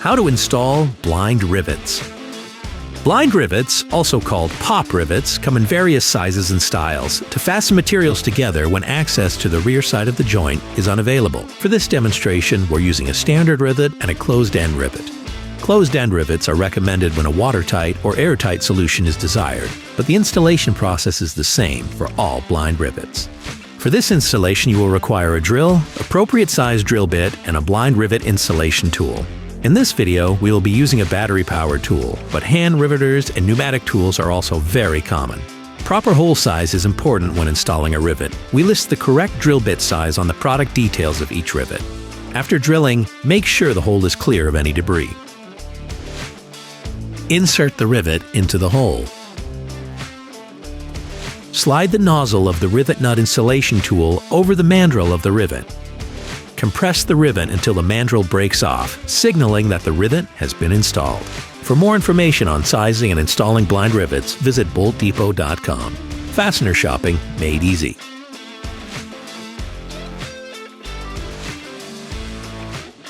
How to install blind rivets. Blind rivets, also called pop rivets, come in various sizes and styles to fasten materials together when access to the rear side of the joint is unavailable. For this demonstration, we're using a standard rivet and a closed-end rivet. Closed-end rivets are recommended when a watertight or airtight solution is desired, but the installation process is the same for all blind rivets. For this installation, you will require a drill, appropriate size drill bit, and a blind rivet installation tool. In this video, we will be using a battery-powered tool, but hand riveters and pneumatic tools are also very common. Proper hole size is important when installing a rivet. We list the correct drill bit size on the product details of each rivet. After drilling, make sure the hole is clear of any debris. Insert the rivet into the hole. Slide the nozzle of the rivet nut installation tool over the mandrel of the rivet. Compress the rivet until the mandrel breaks off, signaling that the rivet has been installed. For more information on sizing and installing blind rivets, visit boltdepot.com. Fastener shopping made easy.